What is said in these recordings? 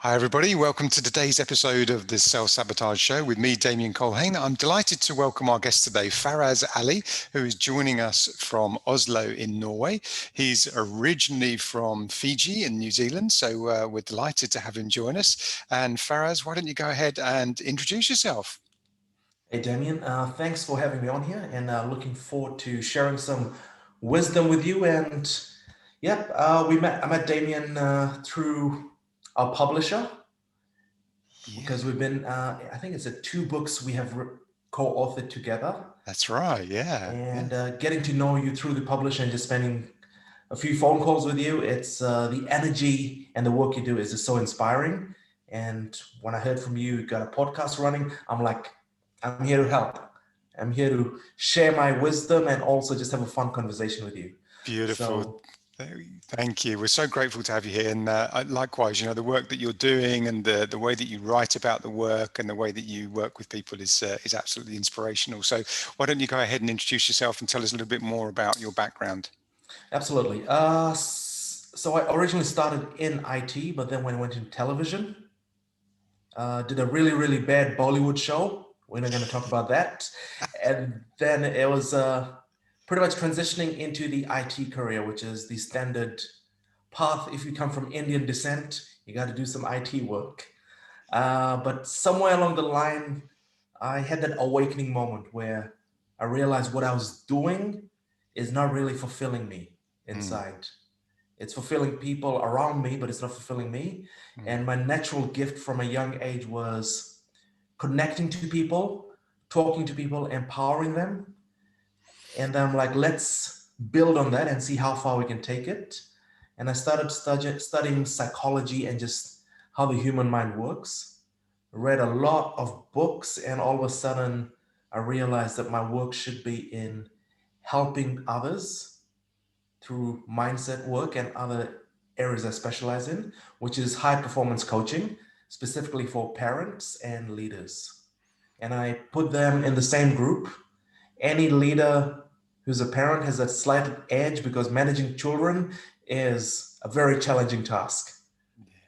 Hi, everybody. Welcome to today's episode of the Self-Sabotage Show with me, Damian Culhane. I'm delighted to welcome our guest today, Faraaz Ali, who is joining us from Oslo in Norway. He's originally from Fiji in New Zealand, so we're delighted to have him join us. And Faraaz, why don't you go ahead and introduce yourself? Hey, Damian, thanks for having me on here and looking forward to sharing some wisdom with you. And yep, I met Damian through our publisher Yeah, because we've been, I think it's two books we have co-authored together. that's right. Yeah. And getting to know you through the publisher and just spending a few phone calls with you, it's the energy and the work you do is just so inspiring. And when I heard from you got a podcast running, I'm like, I'm here to help. I'm here to share my wisdom and also just have a fun conversation with you. Beautiful. So Thank you. We're so grateful to have you here. And likewise, the work that you're doing and the way that you write about the work and the way that you work with people is absolutely inspirational. So why don't you go ahead and introduce yourself and tell us a little bit more about your background? absolutely. So I originally started in IT, but then when I went into television, did a really, really bad Bollywood show. We're not going to talk about that. And then it was pretty much transitioning into the IT career, which is the standard path. If you come from Indian descent, you got to do some IT work. But somewhere along the line, I had that awakening moment where I realized what I was doing is not really fulfilling me Mm, inside. It's fulfilling people around me, but it's not fulfilling me. mm, And my natural gift from a young age was connecting to people, talking to people, empowering them. And I'm like, let's build on that and see how far we can take it. And I started studying psychology and just how the human mind works. Read a lot of books, and all of a sudden, I realized that my work should be in helping others through mindset work and other areas I specialize in, which is high performance coaching, specifically for parents and leaders. And I put them in the same group. Any leader who's a parent has a slight edge because managing children is a very challenging task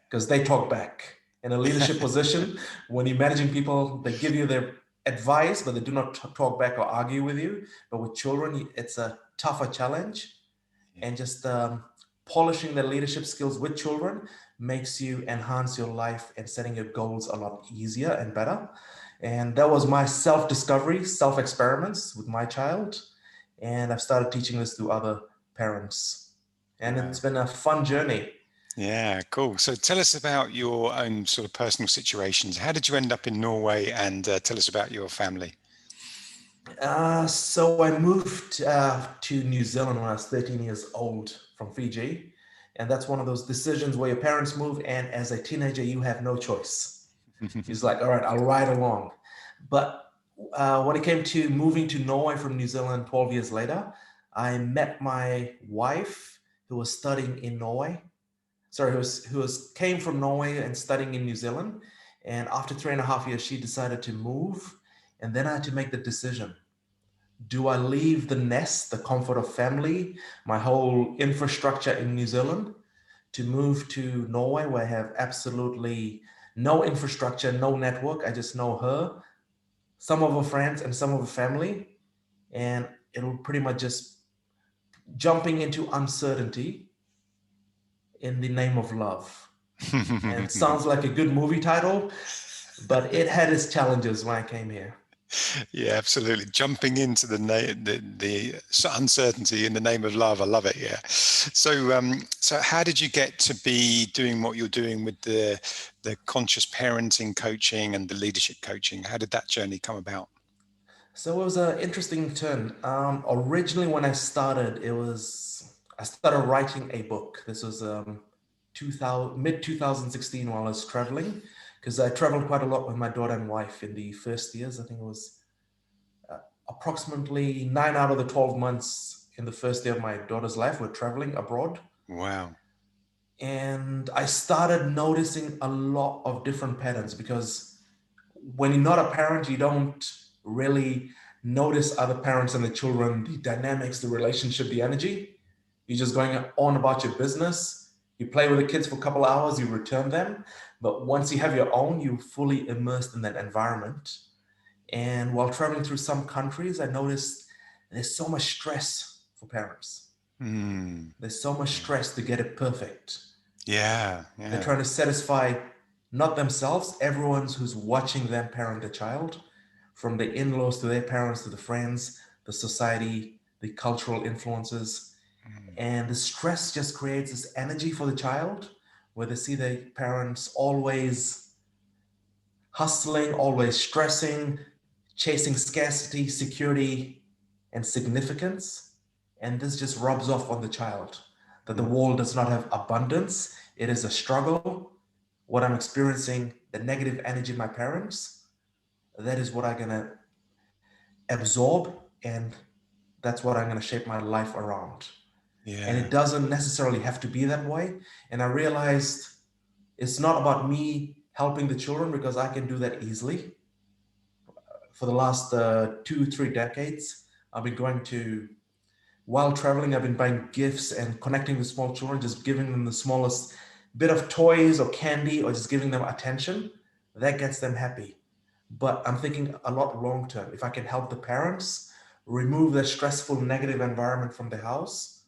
because they talk back. In a leadership position, when you're managing people, they give you their advice, but they do not talk back or argue with you. But with children, it's a tougher challenge, yeah. and just polishing the leadership skills with children makes you enhance your life and setting your goals a lot easier and better. And that was my self-discovery, self-experiments with my child. And I've started teaching this to other parents. And it's Wow. been a fun journey. Yeah, cool. So tell us about your own sort of personal situations. How did you end up in Norway? And tell us about your family. So I moved to New Zealand when I was 13 years old from Fiji. And that's one of those decisions where your parents move, and as a teenager, you have no choice. He's like, all right, I'll ride along. But when it came to moving to Norway from New Zealand 12 years later, I met my wife who was studying in Norway. Sorry, who was came from Norway and studying in New Zealand. And after 3.5 years, she decided to move. And then I had to make the decision. Do I leave the nest, the comfort of family, my whole infrastructure in New Zealand, to move to Norway where I have absolutely no infrastructure, no network? I just know her, some of her friends, and some of her family. And it'll pretty much just jumping into uncertainty in the name of love. And it sounds like a good movie title, but it had its challenges when I came here. Yeah, absolutely. Jumping into the uncertainty in the name of love. I love it. Yeah. So how did you get to be doing what you're doing with the conscious parenting coaching and the leadership coaching? How did that journey come about? So it was an interesting turn. Originally, when I started, I started writing a book. This was 2000, mid 2016 while I was traveling, because I traveled quite a lot with my daughter and wife in the first years. I think it was approximately 9 out of the 12 months in the first year of my daughter's life were traveling abroad. Wow. And I started noticing a lot of different patterns because when you're not a parent, you don't really notice other parents and the children, the dynamics, the relationship, the energy. You're just going on about your business. You play with the kids for a couple of hours, you return them. But once you have your own, you're fully immersed in that environment. And while traveling through some countries, I noticed there's so much stress for parents. There's so much stress to get it perfect. Yeah, They're yeah. trying to satisfy not themselves, everyone who's watching them parent a child, from the in-laws to their parents to the friends, the society, the cultural influences. And the stress just creates this energy for the child where they see their parents always hustling, always stressing, chasing scarcity, security, and significance. And this just rubs off on the child that the world does not have abundance. It is a struggle. What I'm experiencing, the negative energy of my parents, that is what I'm going to absorb. And that's what I'm going to shape my life around. And it Yeah. doesn't necessarily have to be that way. And I realized it's not about me helping the children because I can do that easily. For the last 2, 3 decades, I've been going to, while traveling, I've been buying gifts and connecting with small children, just giving them the smallest bit of toys or candy or just giving them attention. That gets them happy. But I'm thinking a lot long term. If I can help the parents remove the stressful negative environment from the house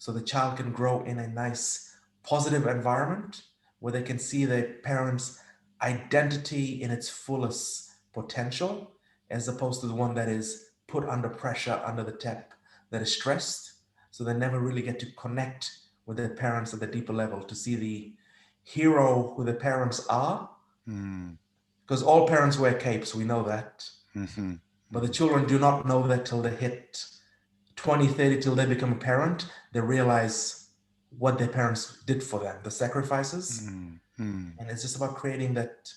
so the child can grow in a nice positive environment where they can see their parents' identity in its fullest potential, as opposed to the one that is put under pressure, under the tap, that is stressed. So they never really get to connect with their parents at the deeper level to see the hero who the parents are. Because all parents wear capes, we know that. But the children do not know that till they hit 20, 30, till they become a parent. They realize what their parents did for them, the sacrifices. And it's just about creating that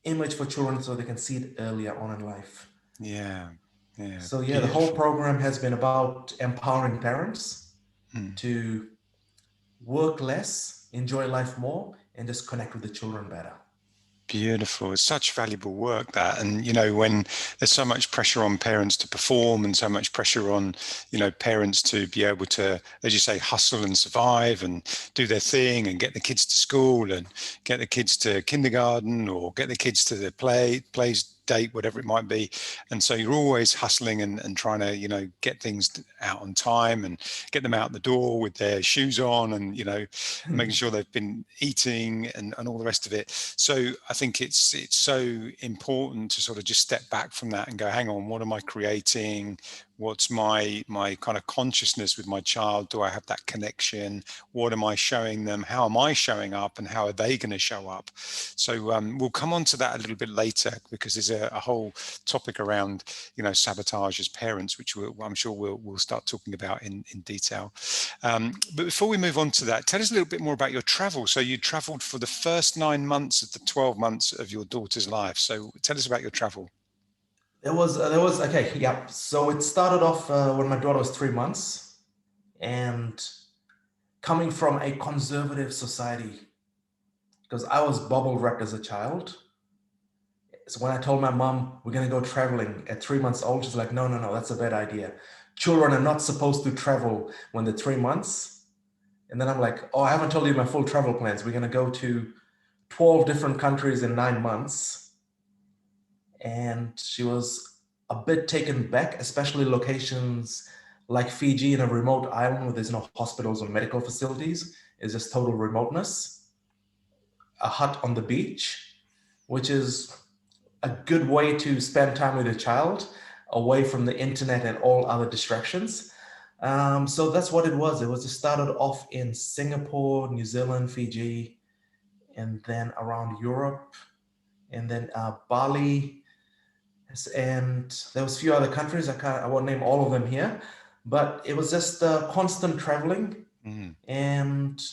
image for children so they can see it earlier on in life. Yeah. Yeah. So yeah, the whole Beautiful. program has been about empowering parents to work less, enjoy life more, and just connect with the children better. Beautiful. It's such valuable work that. And, when there's so much pressure on parents to perform and so much pressure on, parents to be able to, as you say, hustle and survive and do their thing and get the kids to school and get the kids to kindergarten or get the kids to the plays date, whatever it might be. And so you're always hustling and trying to, get things out on time and get them out the door with their shoes on and, making sure they've been eating and all the rest of it. So I think it's so important to sort of just step back from that and go, hang on, what am I creating? What's my kind of consciousness with my child? Do I have that connection? What am I showing them? How am I showing up? And how are they going to show up? So we'll come on to that a little bit later because there's a whole topic around, sabotage as parents, which I'm sure we'll start talking about in detail. But before we move on to that, tell us a little bit more about your travel. So you traveled for the first 9 months of the 12 months of your daughter's life. So tell us about your travel. Okay, yeah. So it started off when my daughter was 3 months, and coming from a conservative society, because I was bubble wrapped as a child. So when I told my mom we're gonna go traveling at 3 months old, she's like, no, no, no, that's a bad idea. Children are not supposed to travel when they're 3 months. And then I'm like, oh, I haven't told you my full travel plans. We're gonna go to 12 different countries in 9 months. And she was a bit taken back, especially locations like Fiji, in a remote island where there's no hospitals or medical facilities. It's just total remoteness. A hut on the beach, which is a good way to spend time with your child away from the internet and all other distractions. So that's what it was. It started off in Singapore, New Zealand, Fiji, and then around Europe, and then Bali, and there was a few other countries. I won't name all of them here, but it was just constant traveling. And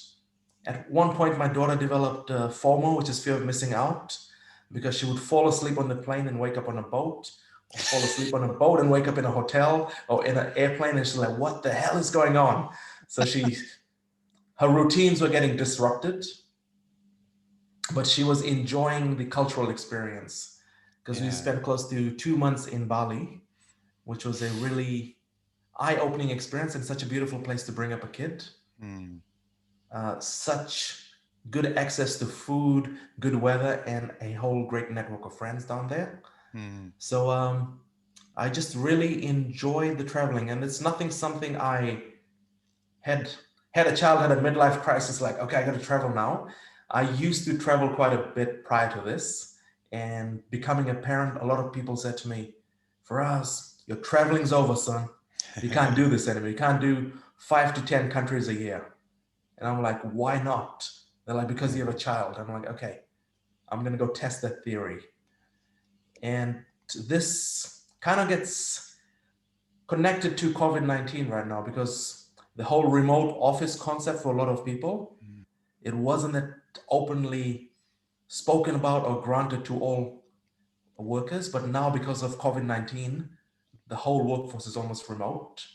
at one point, my daughter developed FOMO, which is fear of missing out, because she would fall asleep on the plane and wake up on a boat, or fall asleep on a boat and wake up in a hotel or in an airplane, and she's like, "What the hell is going on?" So her routines were getting disrupted, but she was enjoying the cultural experience because we Yeah. spent close to 2 months in Bali, which was a really eye-opening experience and such a beautiful place to bring up a kid. such good access to food, good weather, and a whole great network of friends down there. Mm. So I just really enjoy the traveling, and it's nothing something I had had a child, had a midlife crisis, like, okay, I got to travel now. I used to travel quite a bit prior to this, and becoming a parent, a lot of people said to me, Faraz, your traveling's over, son. You can't do this anymore. You can't do 5 to 10 countries a year. And I'm like, why not? They're like, because you have a child. I'm like, okay, I'm going to go test that theory. And this kind of gets connected to COVID-19 right now, because the whole remote office concept for a lot of people, Mm. it wasn't that openly spoken about or granted to all workers. But now, because of COVID-19, the whole workforce is almost remote.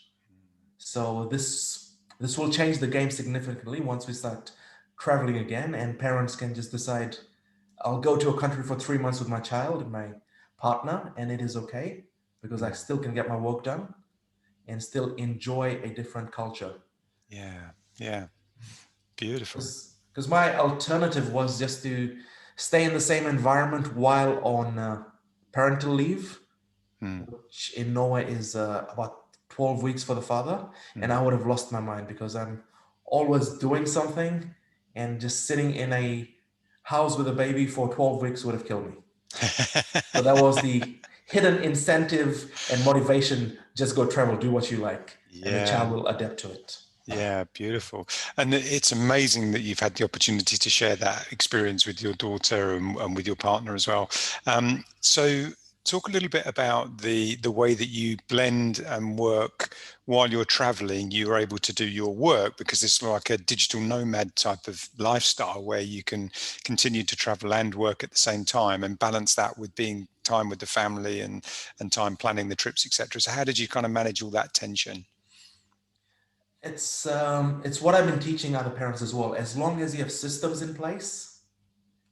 So this will change the game significantly once we start traveling again, and parents can just decide, I'll go to a country for 3 months with my child and my partner, and it is okay because I Mm. still can get my work done and still enjoy a different culture. Yeah, yeah, beautiful. Because my alternative was just to stay in the same environment while on parental leave, Mm. which in Norway is about 12 weeks for the father. And Mm. I would have lost my mind because I'm always doing something, and just sitting in a house with a baby for 12 weeks would have killed me. So that was the hidden incentive and motivation. Just go travel, do what you like, and the child Yeah. will adapt to it. Yeah, beautiful. And it's amazing that you've had the opportunity to share that experience with your daughter and with your partner as well. So talk a little bit about the way that you blend and work while you're traveling. You're able to do your work because it's like a digital nomad type of lifestyle where you can continue to travel and work at the same time and balance that with being time with the family and time planning the trips, etc. So how did you kind of manage all that tension? It's what I've been teaching other parents as well. As long as you have systems in place,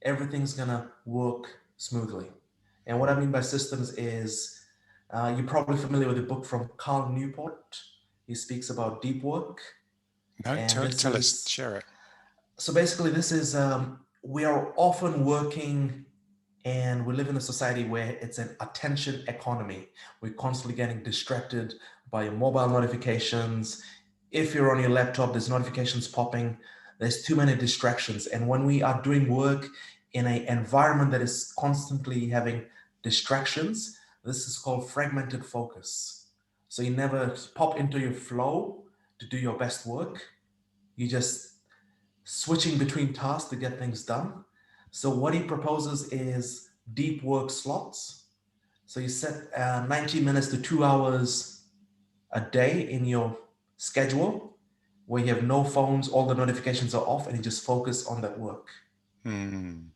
everything's gonna work smoothly. And what I mean by systems is, you're probably familiar with a book from Carl Newport. He speaks about deep work, No, and this tell us, is share it. so basically this is we are often working, and we live in a society where it's an attention economy. We're constantly getting distracted by your mobile notifications. If you're on your laptop, there's notifications popping. There's too many distractions. And when we are doing work in an environment that is constantly having distractions, this is called fragmented focus. So you never pop into your flow to do your best work. You just switching between tasks to get things done. So what he proposes is deep work slots. So you set 90 minutes to 2 hours a day in your schedule, where you have no phones, all the notifications are off, and you just focus on that work. Hmm.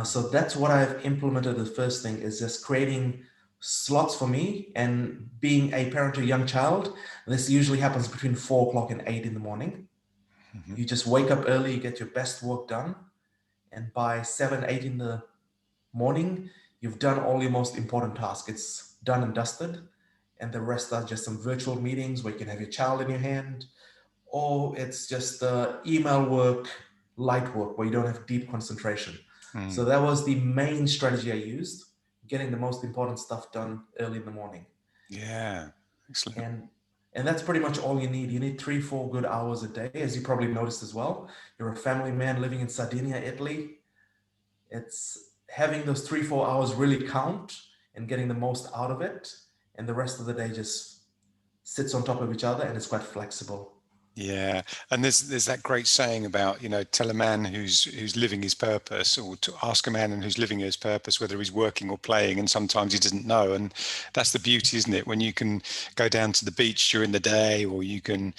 So that's what I've implemented. The first thing is just creating slots for me, and being a parent to a young child, this usually happens between 4 o'clock and 8 in the morning. Mhm. You just wake up early, you get your best work done, and by 7, 8 in the morning, you've done all your most important tasks. It's done and dusted, and the rest are just some virtual meetings where you can have your child in your hand, or it's just email work, light work, where you don't have deep concentration. So Mm. that was the main strategy I used, getting the most important stuff done early in the morning. Yeah, excellent. And and that's pretty much all you need. You need 3, 4 good hours a day, as you probably noticed as well. You're a family man living in Sardinia, Italy. It's having those 3, 4 hours really count and getting the most out of it. And the rest of the day just sits on top of each other, and it's quite flexible. Yeah, and there's that great saying about, tell a man who's living his purpose, or to ask a man who's living his purpose whether he's working or playing, and sometimes he doesn't know. And that's the beauty, isn't it? When you can go down to the beach during the day, or you can,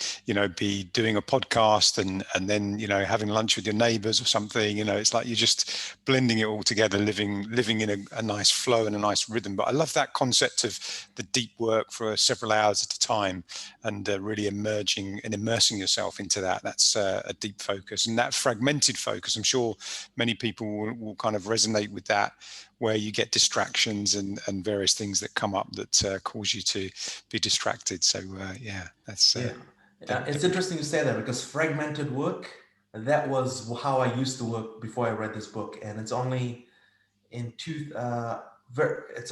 be doing a podcast and then, having lunch with your neighbors or something. It's like you're just blending it all together, living in a nice flow and a nice rhythm. But I love that concept of the deep work for several hours at a time, and really emerging and immersing yourself into that. That's a deep focus, and that fragmented focus, I'm sure many people will kind of resonate with that, where you get distractions and various things that come up that cause you to be distracted. So yeah, that's Yeah. that, It's interesting you say that, because fragmented work That was how I used to work before I read this book. And it's only it's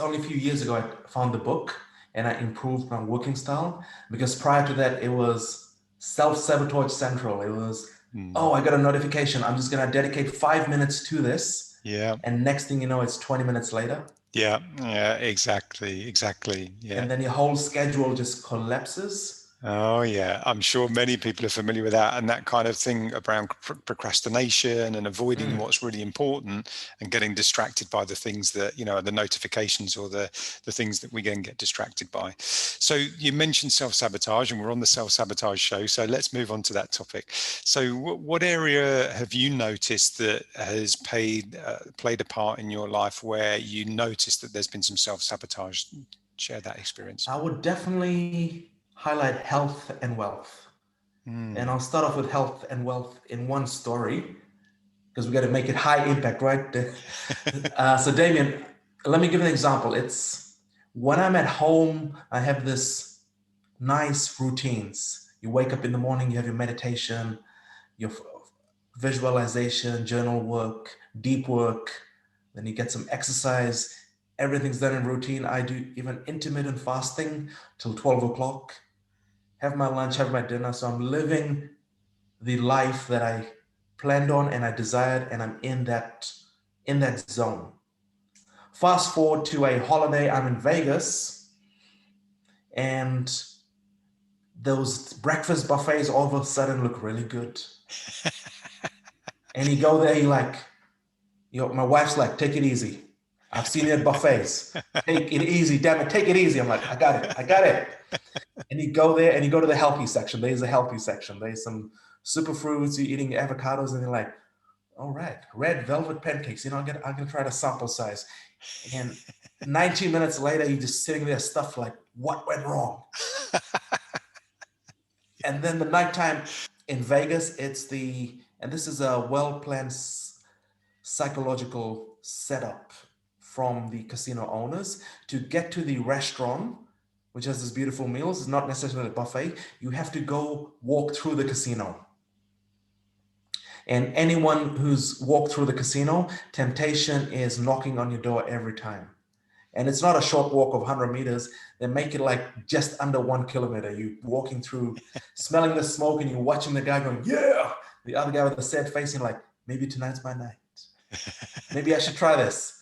only a few years ago I found the book and I improved my working style, because prior to that it was Self-Sabotage Central. It was, oh, I got a notification, I'm just going to dedicate 5 minutes to this. Yeah. And next thing you know, it's 20 minutes later. Yeah. Yeah. Exactly. Exactly. Yeah. And then your whole schedule just collapses. Oh, yeah. I'm sure many people are familiar with that, and that kind of thing around procrastination and avoiding what's really important and getting distracted by the things that, the notifications or the things that we can get distracted by. So you mentioned self-sabotage, and we're on the self-sabotage show. So let's move on to that topic. So what area have you noticed that has played a part in your life where you noticed that there's been some self-sabotage? Share that experience. I would definitely highlight health and wealth. And I'll start off with health and wealth in one story, because we got to make it high impact, right? So Damian, let me give an example. It's when I'm at home, I have this nice routines. You wake up in the morning, you have your meditation, your visualization, journal work, deep work, then you get some exercise. Everything's done in routine. I do even intermittent fasting till 12 o'clock, have my lunch, have my dinner. So I'm living the life that I planned on and I desired, and I'm in that zone. Fast forward to a holiday, I'm in Vegas, and those breakfast buffets all of a sudden look really good. And you go there, you like, my wife's like, take it easy. I've seen it at buffets. Take it easy, damn it, take it easy. I'm like, I got it. And you go there and you go to the healthy section. There's a healthy section. There's some superfruits, you're eating avocados, and you're like, all right, red velvet pancakes. I'm gonna try the sample size. And 19 minutes later, you're just sitting there stuffed like, what went wrong? And then the nighttime in Vegas, and this is a well-planned psychological setup from the casino owners to get to the restaurant, which has these beautiful meals. It's not necessarily a buffet. You have to go walk through the casino. And anyone who's walked through the casino, temptation is knocking on your door every time. And it's not a short walk of 100 meters. They make it like just under 1 kilometer. You're walking through, smelling the smoke, and you're watching the guy going, yeah. The other guy with a sad face, and like, maybe tonight's my night. Maybe I should try this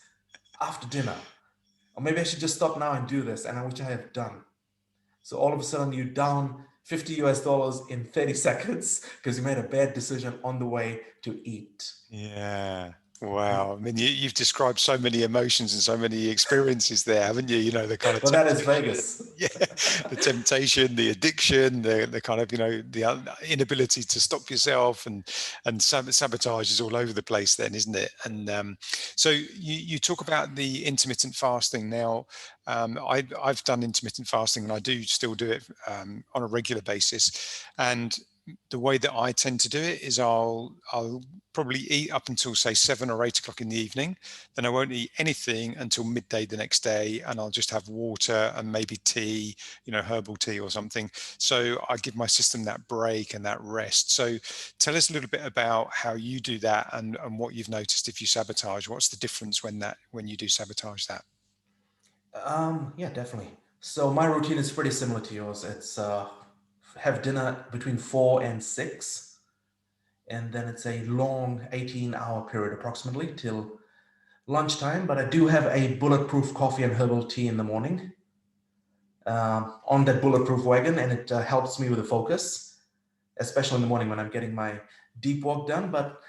after dinner. Or maybe I should just stop now and do this, and which I have done. So all of a sudden you're down $50 in 30 seconds because you made a bad decision on the way to eat. Yeah. Wow. I mean, you've described so many emotions and so many experiences there, haven't you? The kind of well, that is Vegas. Yeah, the temptation, the addiction, the kind of the inability to stop yourself, and sabotage is all over the place then, isn't it? And so you talk about the intermittent fasting now. I've done intermittent fasting, and I do still do it on a regular basis. And the way that I tend to do it is I'll probably eat up until say 7 or 8 o'clock in the evening. Then I won't eat anything until midday the next day, and I'll just have water and maybe tea, herbal tea or something. So I give my system that break and that rest. So tell us a little bit about how you do that, and what you've noticed if you sabotage. What's the difference when you do sabotage that? Yeah, definitely. So my routine is pretty similar to yours. It's have dinner between 4 and 6, and then it's a long 18-hour period approximately till lunchtime. But I do have a bulletproof coffee and herbal tea in the morning on that bulletproof wagon, and it helps me with the focus, especially in the morning when I'm getting my deep work done. But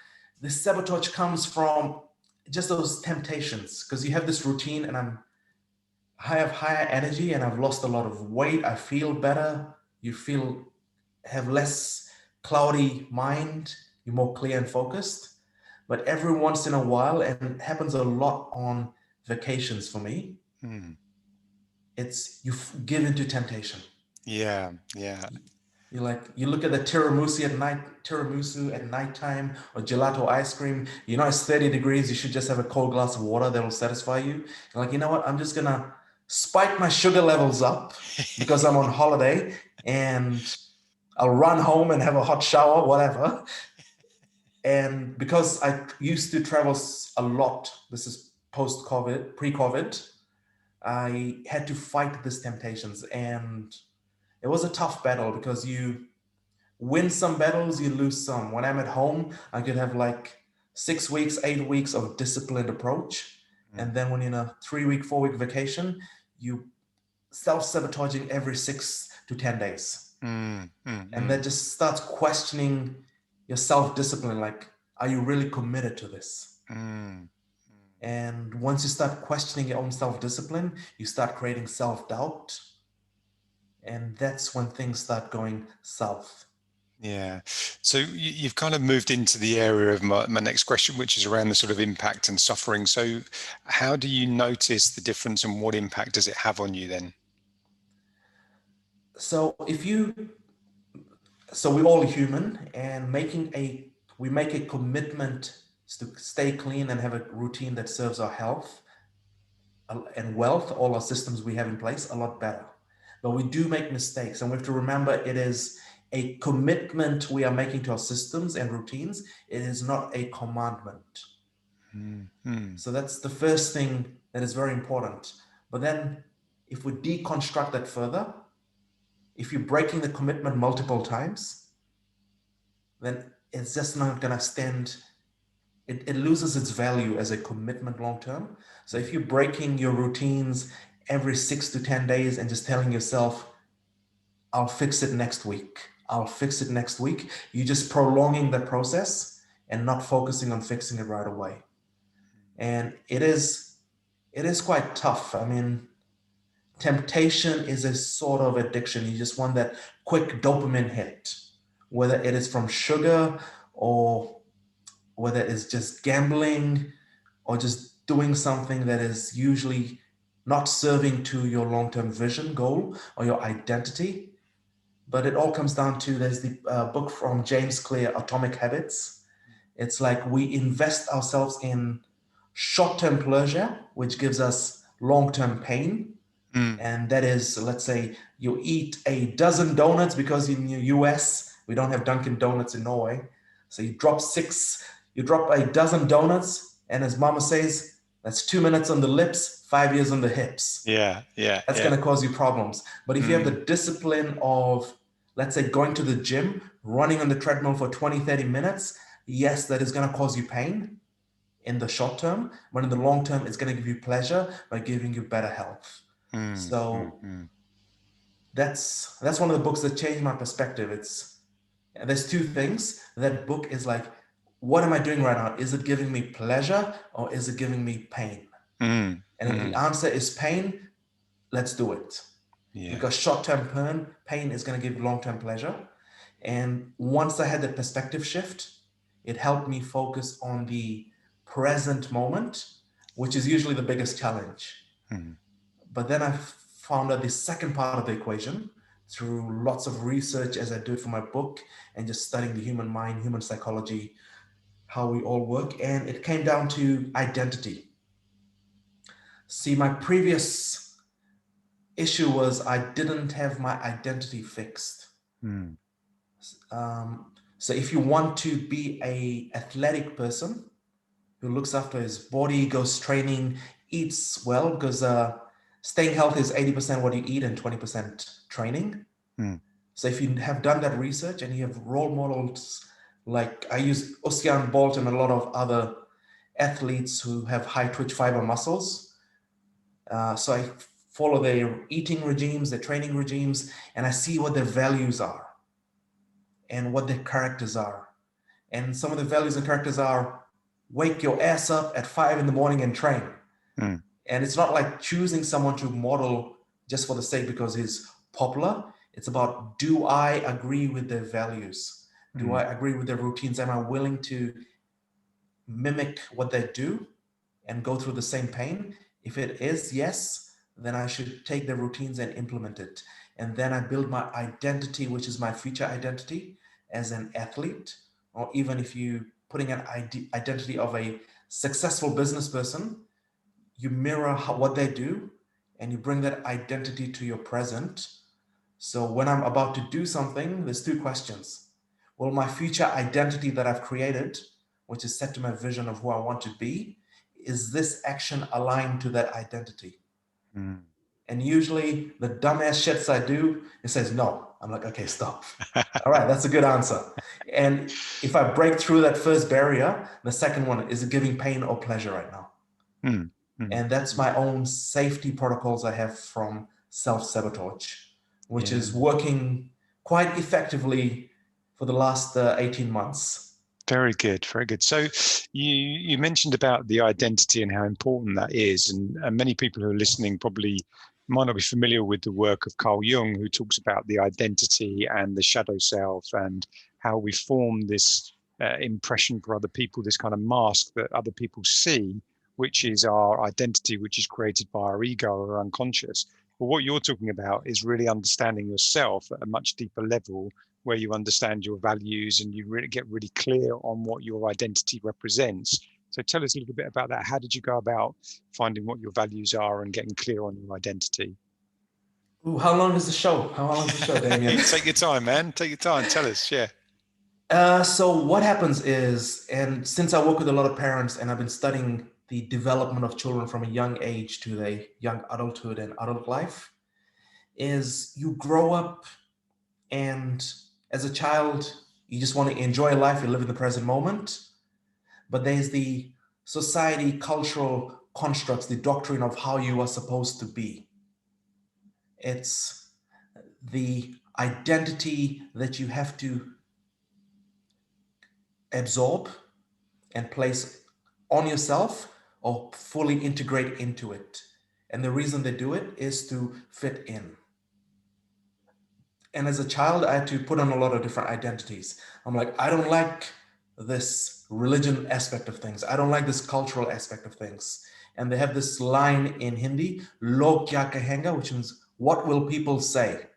the sabotage comes from just those temptations, because you have this routine, and I have higher energy and I've lost a lot of weight. I feel better. You have less cloudy mind. You're more clear and focused. But every once in a while, and it happens a lot on vacations for me, it's you give into temptation. Yeah. You look at the tiramisu at nighttime, or gelato ice cream. It's 30 degrees. You should just have a cold glass of water that will satisfy you. You're like, you know what? I'm just gonna spike my sugar levels up because I'm on holiday, and I'll run home and have a hot shower, whatever. And because I used to travel a lot, this is post-COVID, pre-COVID, I had to fight these temptations. And it was a tough battle because you win some battles, you lose some. When I'm at home, I could have like 6 weeks, 8 weeks of disciplined approach. And then when you're in a 3-week, 4-week vacation, you self-sabotaging every 6 to 10 days. And that just starts questioning your self-discipline. Like, are you really committed to this? And once you start questioning your own self-discipline, you start creating self-doubt. And that's when things start going south. Yeah. So you've kind of moved into the area of my next question, which is around the sort of impact and suffering. So how do you notice the difference and what impact does it have on you then? So we're all human, and we make a commitment to stay clean and have a routine that serves our health and wealth, all our systems we have in place, a lot better. But we do make mistakes, and we have to remember it is a commitment we are making to our systems and routines. It is not a commandment. So that's the first thing that is very important. But then if we deconstruct that further, if you're breaking the commitment multiple times, then it's just not going to stand. It loses its value as a commitment long term. So if you're breaking your routines every 6 to 10 days and just telling yourself, I'll fix it next week, I'll fix it next week, you're just prolonging the process and not focusing on fixing it right away. And it is quite tough. I mean, temptation is a sort of addiction. You just want that quick dopamine hit, whether it is from sugar or whether it's just gambling or just doing something that is usually not serving to your long-term vision, goal, or your identity. But it all comes down to, there's the book from James Clear, Atomic Habits. It's like we invest ourselves in short-term pleasure, which gives us long-term pain. And that is, let's say you eat a dozen donuts, because in the US, we don't have Dunkin' Donuts in Norway. So you drop a dozen donuts, and as mama says, that's 2 minutes on the lips, 5 years on the hips. Yeah. That's going to cause you problems. But if you have the discipline of, let's say, going to the gym, running on the treadmill for 20, 30 minutes, yes, that is going to cause you pain in the short term, but in the long term, it's going to give you pleasure by giving you better health. So that's one of the books that changed my perspective. There's two things. That book is like, what am I doing right now? Is it giving me pleasure or is it giving me pain? And if the answer is pain, let's do it. Because short-term pain is going to give long-term pleasure. And once I had that perspective shift, it helped me focus on the present moment, which is usually the biggest challenge. But then I found out the second part of the equation through lots of research, as I do for my book, and just studying the human mind, human psychology, how we all work. And it came down to identity. See, my previous issue was I didn't have my identity fixed. So if you want to be an athletic person who looks after his body, goes training, eats well, because staying healthy is 80% what you eat and 20% training. So if you have done that research and you have role models, like I use Usain Bolt and a lot of other athletes who have high twitch fiber muscles. So I follow their eating regimes, their training regimes, and I see what their values are and what their characters are. And some of the values and characters are, wake your ass up at 5 a.m. and train. And it's not like choosing someone to model just for the sake because he's popular. It's about, do I agree with their values? Do I agree with their routines? Am I willing to mimic what they do and go through the same pain? If it is yes, then I should take their routines and implement it. And then I build my identity, which is my future identity as an athlete, or even if you putting an identity of a successful business person, you mirror what they do and you bring that identity to your present. So when I'm about to do something, there's two questions. Will my future identity that I've created which is set to my vision of who I want to be, is this action aligned to that identity? Mm. And usually the dumbass shits I do, it says no. I'm like, okay, stop. All right, that's a good answer. And if I break through that first barrier, the second one is it giving pain or pleasure right now? Mm. Mm. And that's my own safety protocols I have from self-sabotage, which Yeah. is working quite effectively for the last 18 months. Very good, very good. So you mentioned about the identity and how important that is, and many people who are listening probably might not be familiar with the work of Carl Jung, who talks about the identity and the shadow self and how we form this impression for other people, this kind of mask that other people see, which is our identity, which is created by our ego or unconscious. But what you're talking about is really understanding yourself at a much deeper level, where you understand your values and you really get really clear on what your identity represents. So tell us a little bit about that. How did you go about finding what your values are and getting clear on your identity? Ooh, how long is the show? How long is the show, Damien? Take your time, man. Take your time. Tell us. Yeah. So what happens is, and since I work with a lot of parents and I've been studying the development of children from a young age to the young adulthood and adult life, is you grow up and as a child, you just want to enjoy life, you live in the present moment. But there's the society, cultural constructs, the doctrine of how you are supposed to be. It's the identity that you have to absorb and place on yourself or fully integrate into it. And the reason they do it is to fit in. And as a child, I had to put on a lot of different identities. I'm like, I don't like this religion aspect of things. I don't like this cultural aspect of things. And they have this line in Hindi, "Log kya kahenga," which means what will people say?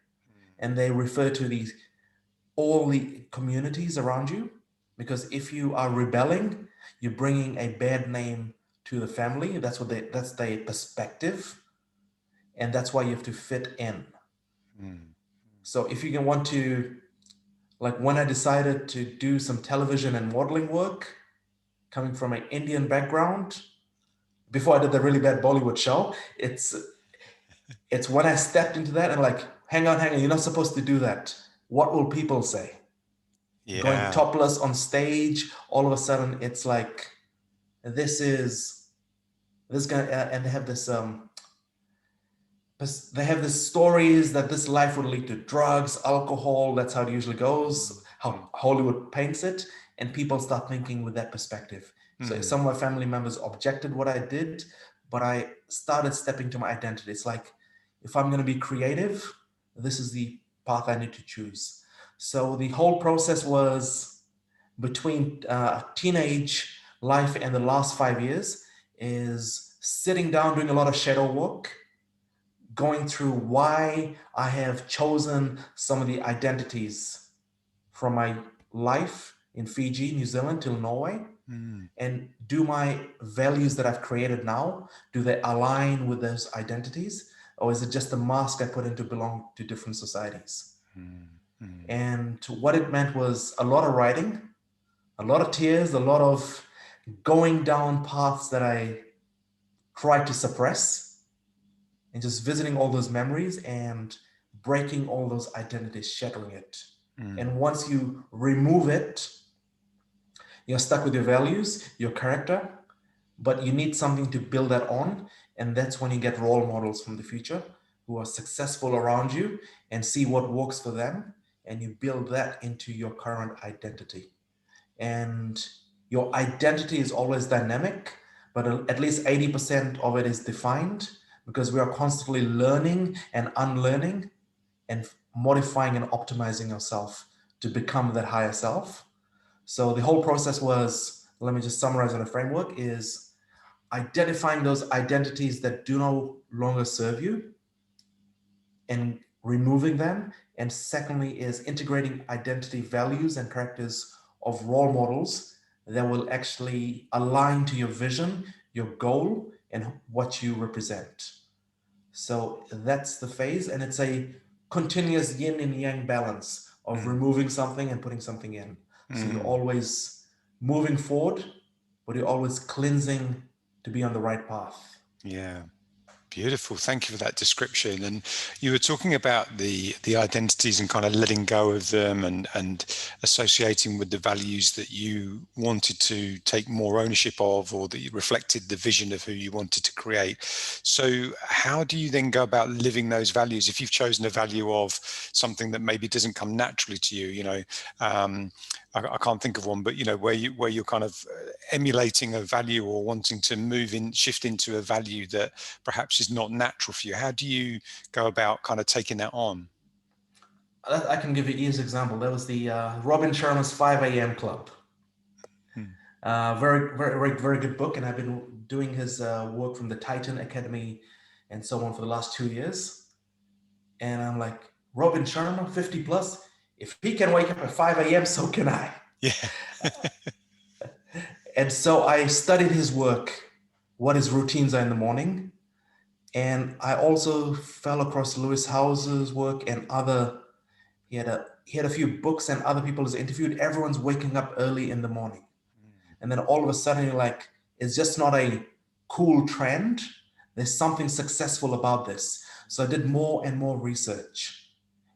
And they refer to these all the communities around you, because if you are rebelling, you're bringing a bad name to the family. That's their perspective, and that's why you have to fit in. Mm. So if you can want to, like when I decided to do some television and modeling work, coming from an Indian background, before I did the really bad Bollywood show, it's when I stepped into that and like, hang on, you're not supposed to do that. What will people say? Going Yeah. topless on stage, all of a sudden it's like, this is this guy, and they have this stories that this life would lead to drugs, alcohol. That's how it usually goes, how Hollywood paints it, and people start thinking with that perspective. So some of my family members objected what I did, but I started stepping to my identity. It's like, if I'm going to be creative, this is the path I need to choose. So the whole process was between teenage life and the last 5 years is sitting down, doing a lot of shadow work, going through why I have chosen some of the identities from my life in Fiji, New Zealand till Norway, Mm. and do my values that I've created now, do they align with those identities? Or is it just a mask I put in to belong to different societies? Mm. Mm. And what it meant was a lot of writing, a lot of tears, a lot of going down paths that I tried to suppress, and just visiting all those memories and breaking all those identities, shattering it. Mm. And once you remove it, you're stuck with your values, your character, but you need something to build that on. And that's when you get role models from the future who are successful around you and see what works for them. And you build that into your current identity. And your identity is always dynamic, but at least 80% of it is defined, because we are constantly learning and unlearning and modifying and optimizing yourself to become that higher self. So the whole process was, let me just summarize on a framework, is identifying those identities that do no longer serve you and removing them. And secondly is integrating identity values and characters of role models that will actually align to your vision, your goal, and what you represent. So that's the phase, and it's a continuous yin and yang balance of Mm. removing something and putting something in. So you're Mm. always moving forward, but you're always cleansing to be on the right path. Yeah. Beautiful. Thank you for that description. And you were talking about the identities and kind of letting go of them and associating with the values that you wanted to take more ownership of, or that you reflected the vision of who you wanted to create. So how do you then go about living those values if you've chosen a value of something that maybe doesn't come naturally to you? I can't think of one, but where you're kind of emulating a value or wanting to shift into a value that perhaps is not natural for you. How do you go about kind of taking that on? I can give you an easy example. That was the Robin Sharma's 5 a.m. Club. Hmm. Very, very, very good book. And I've been doing his work from the Titan Academy and so on for the last 2 years. And I'm like, Robin Sharma, 50 plus, if he can wake up at 5 a.m., so can I. Yeah. And so I studied his work, what his routines are in the morning. And I also fell across Lewis Howes's work and he had a few books and other people he's interviewed. Everyone's waking up early in the morning. And then all of a sudden you're like, it's just not a cool trend. There's something successful about this. So I did more and more research.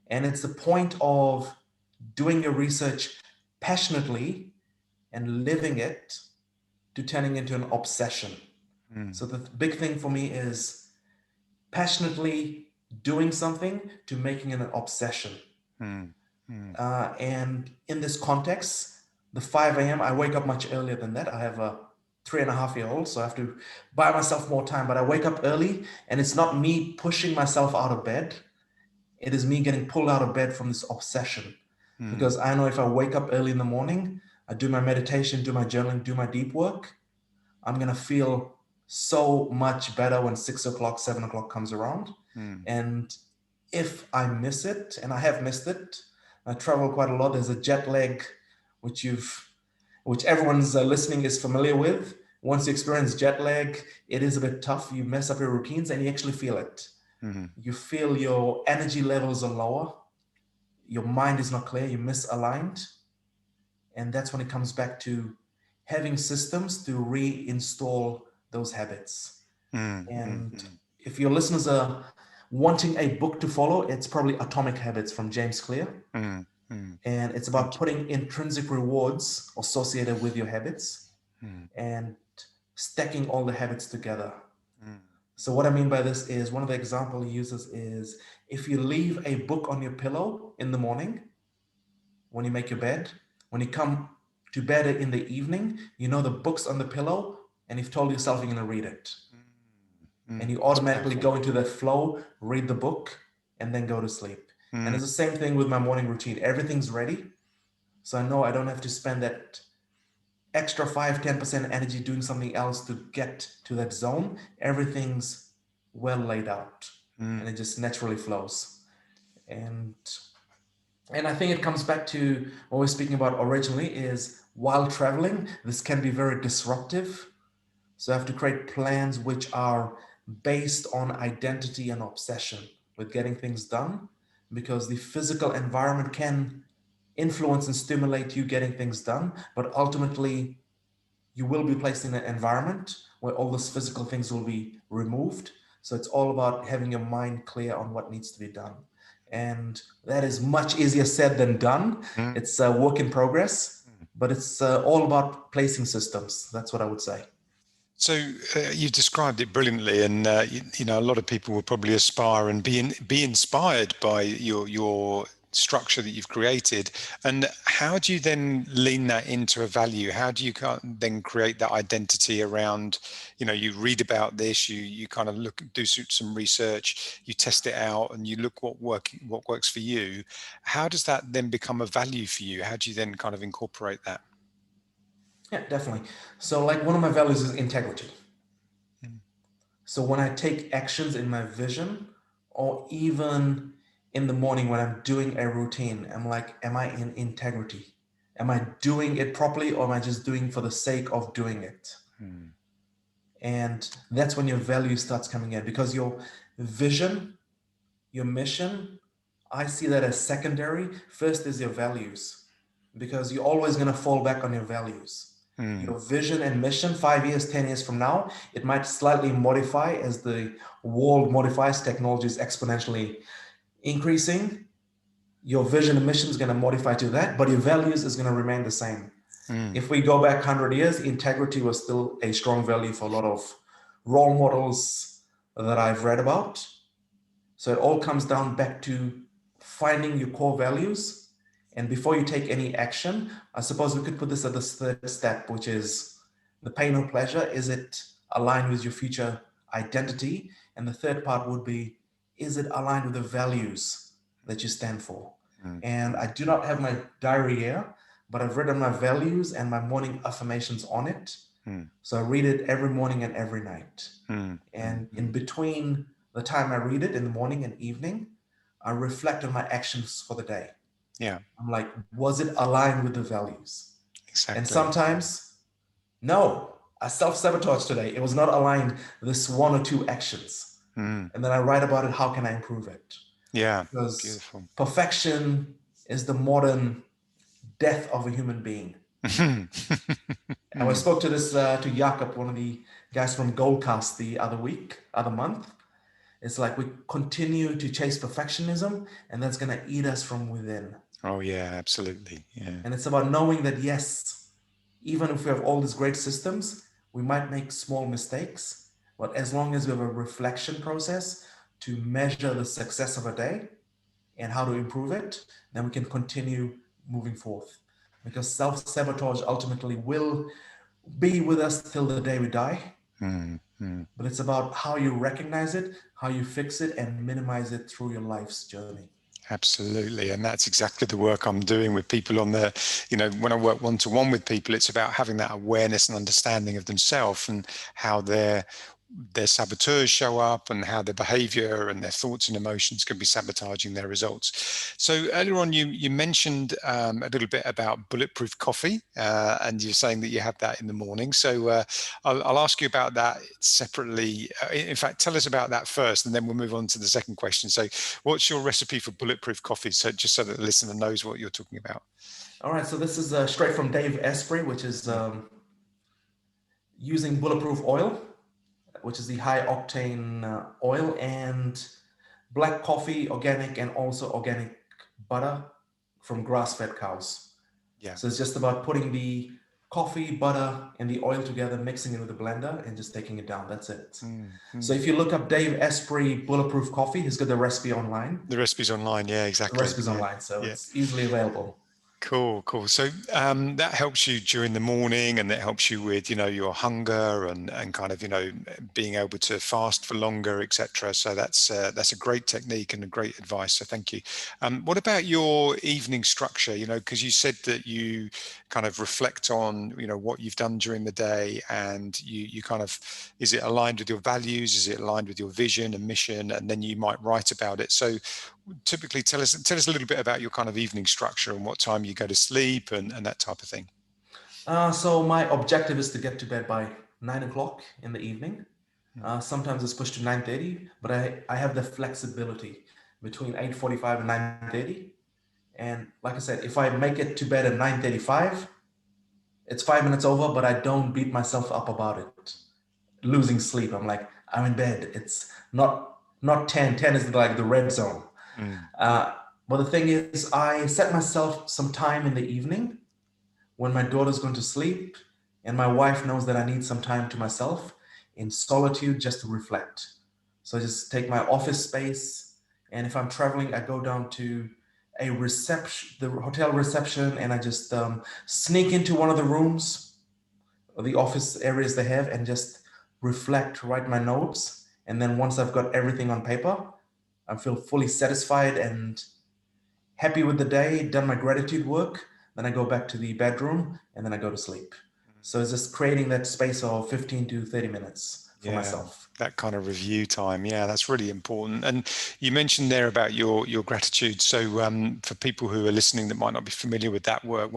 And it's the point of doing your research passionately and living it to turning into an obsession. So the big thing for me is passionately doing something to making it an obsession. And in this context, the 5 a.m., I wake up much earlier than that. I have a 3.5-year-old, so I have to buy myself more time, but I wake up early, and it's not me pushing myself out of bed. It is me getting pulled out of bed from this obsession. Because I know if I wake up early in the morning, I do my meditation, do my journaling, do my deep work, I'm going to feel so much better when 6 o'clock, 7 o'clock comes around. And if I miss it, and I have missed it, I travel quite a lot. There's a jet lag, which everyone's listening is familiar with. Once you experience jet lag, it is a bit tough. You mess up your routines and you actually feel it. You feel your energy levels are lower. Your mind is not clear. You're misaligned. And that's when it comes back to having systems to reinstall those habits. And if your listeners are wanting a book to follow, it's probably Atomic Habits from James Clear. And it's about putting intrinsic rewards associated with your habits and stacking all the habits together. So what I mean by this is, one of the examples he uses is, if you leave a book on your pillow in the morning, when you make your bed, when you come to bed in the evening, you know the book's on the pillow and you've told yourself you're going to read it. And you automatically go into that flow, read the book, and then go to sleep. And it's the same thing with my morning routine. Everything's ready. So I know I don't have to spend that extra 5-10% energy doing something else to get to that zone. Everything's well laid out and it just naturally flows. And I think it comes back to what we're speaking about originally, is while traveling, this can be very disruptive. So I have to create plans which are based on identity and obsession with getting things done, because the physical environment can influence and stimulate you getting things done, but ultimately you will be placed in an environment where all those physical things will be removed. So it's all about having your mind clear on what needs to be done. And that is much easier said than done. It's a work in progress, but it's all about placing systems. That's what I would say. So you've described it brilliantly, and a lot of people will probably aspire and be inspired by your structure that you've created. And how do you then lean that into a value? How do you then create that identity around? You read about this, you kind of do some research, you test it out, and you look what works for you. How does that then become a value for you? How do you then kind of incorporate that? Yeah, definitely. So like one of my values is integrity. So when I take actions in my vision, or even in the morning when I'm doing a routine, I'm like, am I in integrity? Am I doing it properly, or am I just doing for the sake of doing it? And that's when your value starts coming in, because your vision, your mission, I see that as secondary. First is your values, because you're always going to fall back on your values. Your vision and mission 5 years, 10 years from now, it might slightly modify as the world modifies, technology is exponentially increasing. Your vision and mission is going to modify to that, but your values is going to remain the same. If we go back 100 years, integrity was still a strong value for a lot of role models that I've read about. So it all comes down back to finding your core values. And before you take any action, I suppose we could put this at the third step, which is the pain or pleasure. Is it aligned with your future identity? And the third part would be, is it aligned with the values that you stand for? And I do not have my diary here, but I've written my values and my morning affirmations on it. So I read it every morning and every night. And in between the time I read it in the morning and evening, I reflect on my actions for the day. Yeah. I'm like, was it aligned with the values? Exactly. And sometimes, no, I self-sabotage today. It was not aligned with this one or two actions. And then I write about it. How can I improve it? Yeah. Because Beautiful. perfection is the modern death of a human being. And I spoke to this to Jakob, one of the guys from Goldcast the other month. It's like we continue to chase perfectionism, and that's going to eat us from within. Oh yeah, absolutely. Yeah. And it's about knowing that, yes, even if we have all these great systems, we might make small mistakes, but as long as we have a reflection process to measure the success of a day and how to improve it, then we can continue moving forth. Because self-sabotage ultimately will be with us till the day we die. But it's about how you recognize it, how you fix it, and minimize it through your life's journey. Absolutely. And that's exactly the work I'm doing with people on the, when I work one-to-one with people, it's about having that awareness and understanding of themselves and how their saboteurs show up and how their behavior and their thoughts and emotions can be sabotaging their results. So earlier on, you mentioned a little bit about bulletproof coffee, and you're saying that you have that in the morning. So I'll ask you about that separately. In fact, tell us about that first, and then we'll move on to the second question. So what's your recipe for bulletproof coffee? So just so that the listener knows what you're talking about. All right, so this is straight from Dave Asprey, which is using bulletproof oil, which is the high octane oil, and black coffee, organic, and also organic butter from grass-fed cows. Yeah. So it's just about putting the coffee, butter, and the oil together, mixing it with a blender, and just taking it down. That's it. So if you look up Dave Asprey Bulletproof Coffee, he's got the recipe online. The recipe's online, yeah, exactly. The recipe's online, so it's easily available. Cool. So that helps you during the morning, and that helps you with, your hunger and kind of, being able to fast for longer, etc. So that's a great technique and a great advice. So thank you. What about your evening structure? Because you said that you kind of reflect on, what you've done during the day, and you kind of, is it aligned with your values? Is it aligned with your vision and mission? And then you might write about it. So typically tell us a little bit about your kind of evening structure and what time you go to sleep and that type of thing. So my objective is to get to bed by 9 o'clock in the evening. Sometimes it's pushed to 9:30, but I have the flexibility between 8:45 and 9:30. And like I said, if I make it to bed at 9:35, it's 5 minutes over, but I don't beat myself up about it. Losing sleep. I'm like, I'm in bed. It's not 10. 10 is like the red zone. But the thing is, I set myself some time in the evening when my daughter's going to sleep and my wife knows that I need some time to myself in solitude just to reflect. So I just take my office space, and if I'm traveling, I go down to the hotel reception, and I just sneak into one of the rooms or the office areas they have and just reflect, write my notes. And then once I've got everything on paper, I feel fully satisfied and happy with the day, done my gratitude work. Then I go back to the bedroom and then I go to sleep. So it's just creating that space of 15 to 30 minutes for myself. That kind of review time. Yeah, that's really important. And you mentioned there about your gratitude. So for people who are listening that might not be familiar with that work,